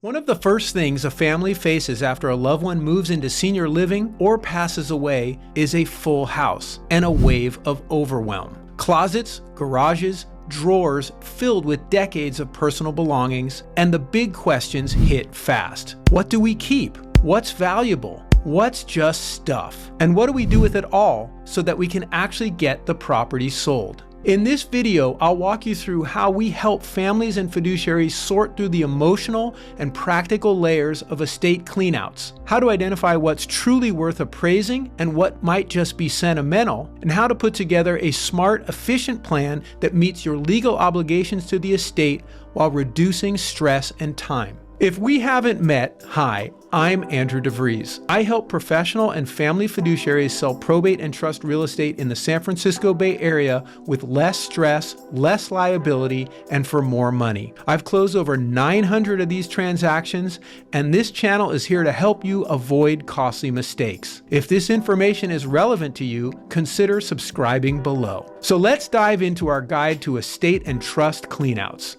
One of the first things a family faces after a loved one moves into senior living or passes away is a full house and a wave of overwhelm. Closets, garages, drawers filled with decades of personal belongings, and the big questions hit fast. What do we keep? What's valuable? What's just stuff? And what do we do with it all so that we can actually get the property sold? In this video, I'll walk you through how we help families and fiduciaries sort through the emotional and practical layers of estate cleanouts, how to identify what's truly worth appraising and what might just be sentimental, and how to put together a smart, efficient plan that meets your legal obligations to the estate while reducing stress and time. If we haven't met, hi, I'm Andrew Vries. I help professional and family fiduciaries sell probate and trust real estate in the San Francisco Bay Area with less stress, less liability, and for more money. I've closed over 900 of these transactions, and this channel is here to help you avoid costly mistakes. If this information is relevant to you, consider subscribing below. So let's dive into our guide to estate and trust cleanouts.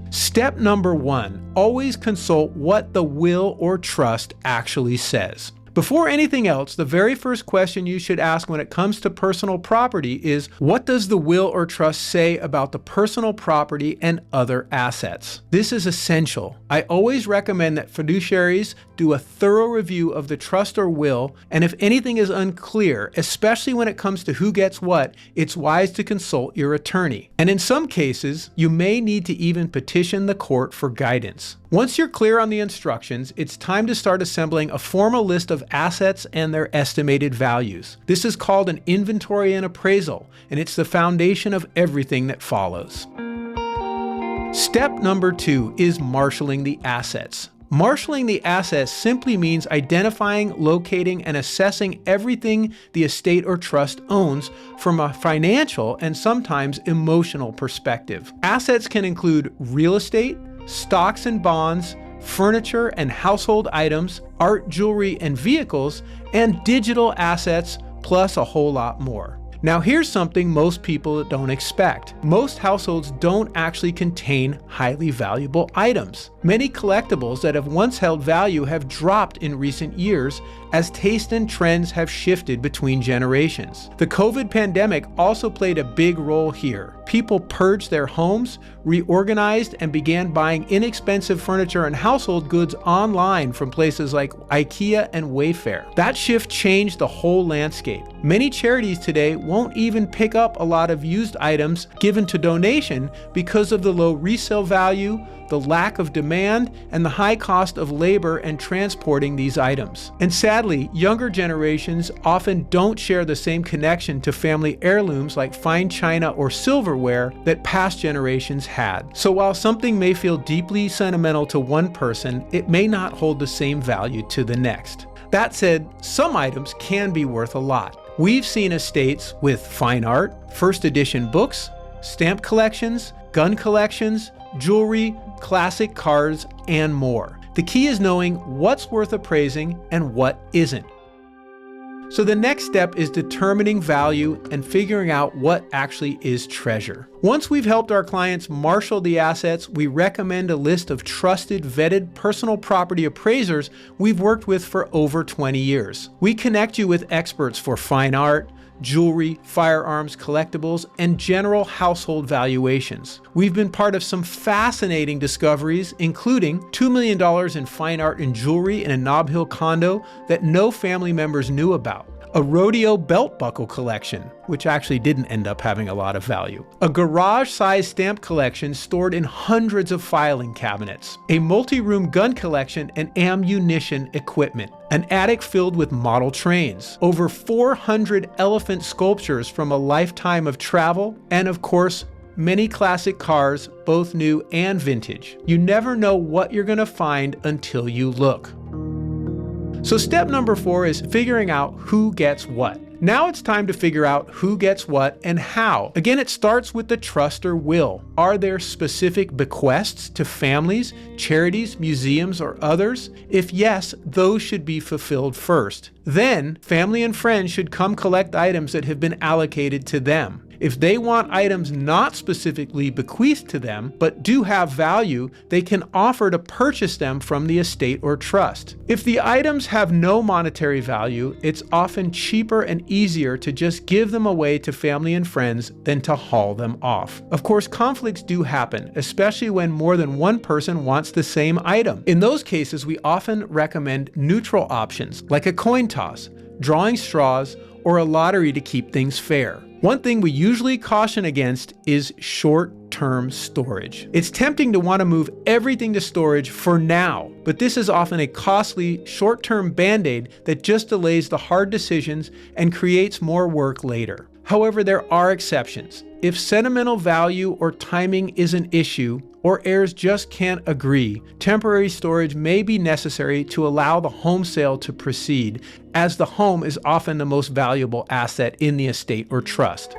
Step number 1, always consult what the will or trust actually says. Before anything else, the very first question you should ask when it comes to personal property is, what does the will or trust say about the personal property and other assets? This is essential. I always recommend that fiduciaries do a thorough review of the trust or will, and if anything is unclear, especially when it comes to who gets what, it's wise to consult your attorney. And in some cases, you may need to even petition the court for guidance. Once you're clear on the instructions, it's time to start assembling a formal list of assets and their estimated values. This is called an inventory and appraisal, and it's the foundation of everything that follows. Step number 2 is marshaling the assets. Marshaling the assets simply means identifying, locating, and assessing everything the estate or trust owns from a financial and sometimes emotional perspective. Assets can include real estate, stocks and bonds, furniture and household items, art, jewelry, and vehicles, and digital assets, plus a whole lot more. Now here's something most people don't expect. Most households don't actually contain highly valuable items. Many collectibles that have once held value have dropped in recent years as taste and trends have shifted between generations. The COVID pandemic also played a big role here. People purged their homes, reorganized, and began buying inexpensive furniture and household goods online from places like IKEA and Wayfair. That shift changed the whole landscape. Many charities today won't even pick up a lot of used items given to donation because of the low resale value, the lack of demand, and the high cost of labor and transporting these items. And sadly, younger generations often don't share the same connection to family heirlooms like fine china or silverware that past generations had. So while something may feel deeply sentimental to one person, it may not hold the same value to the next. That said, some items can be worth a lot. We've seen estates with fine art, first edition books, stamp collections, gun collections, jewelry, classic cars, and more. The key is knowing what's worth appraising and what isn't. So the next step is determining value and figuring out what actually is treasure. Once we've helped our clients marshal the assets, we recommend a list of trusted, vetted personal property appraisers we've worked with for over 20 years. We connect you with experts for fine art, jewelry, firearms, collectibles, and general household valuations. We've been part of some fascinating discoveries, including $2 million in fine art and jewelry in a Nob Hill condo that no family members knew about. A rodeo belt buckle collection, which actually didn't end up having a lot of value. A garage-sized stamp collection stored in hundreds of filing cabinets. A multi-room gun collection and ammunition equipment. An attic filled with model trains. Over 400 elephant sculptures from a lifetime of travel. And of course, many classic cars, both new and vintage. You never know what you're going to find until you look. So step number 4 is figuring out who gets what. Now it's time to figure out who gets what and how. Again, it starts with the trust or will. Are there specific bequests to families, charities, museums, or others? If yes, those should be fulfilled first. Then, family and friends should come collect items that have been allocated to them. If they want items not specifically bequeathed to them, but do have value, they can offer to purchase them from the estate or trust. If the items have no monetary value, it's often cheaper and easier to just give them away to family and friends than to haul them off. Of course, conflicts do happen, especially when more than one person wants the same item. In those cases, we often recommend neutral options like a coin toss, drawing straws, or a lottery to keep things fair. One thing we usually caution against is short-term storage. It's tempting to want to move everything to storage for now, but this is often a costly short-term band-aid that just delays the hard decisions and creates more work later. However, there are exceptions. If sentimental value or timing is an issue, or heirs just can't agree, temporary storage may be necessary to allow the home sale to proceed, as the home is often the most valuable asset in the estate or trust.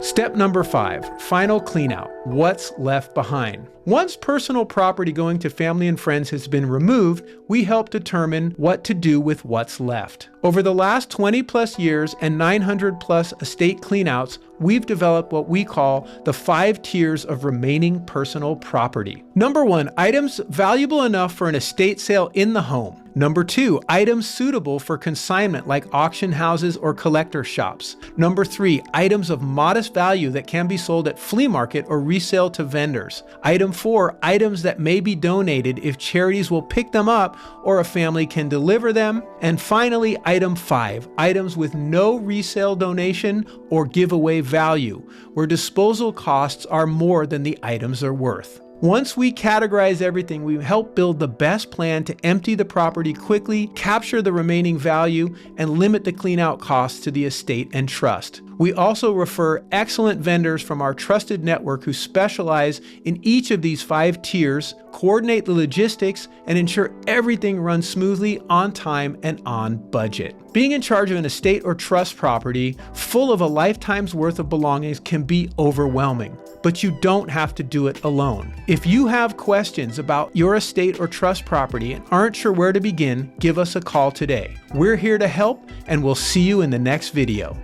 Step number 5, final cleanout. What's left behind? Once personal property going to family and friends has been removed, we help determine what to do with what's left. Over the last 20 plus years and 900 plus estate cleanouts, we've developed what we call the 5 tiers of remaining personal property. Number 1, items valuable enough for an estate sale in the home. Number 2, items suitable for consignment like auction houses or collector shops. Number 3, items of modest value that can be sold at flea market or resale to vendors. Item 4, items that may be donated if charities will pick them up or a family can deliver them. And finally, item 5, items with no resale donation or giveaway value, where disposal costs are more than the items are worth. Once we categorize everything, we help build the best plan to empty the property quickly, capture the remaining value, and limit the cleanout costs to the estate and trust. We also refer excellent vendors from our trusted network who specialize in each of these 5 tiers, coordinate the logistics, and ensure everything runs smoothly, on time, and on budget. Being in charge of an estate or trust property full of a lifetime's worth of belongings can be overwhelming, but you don't have to do it alone. If you have questions about your estate or trust property and aren't sure where to begin, give us a call today. We're here to help, and we'll see you in the next video.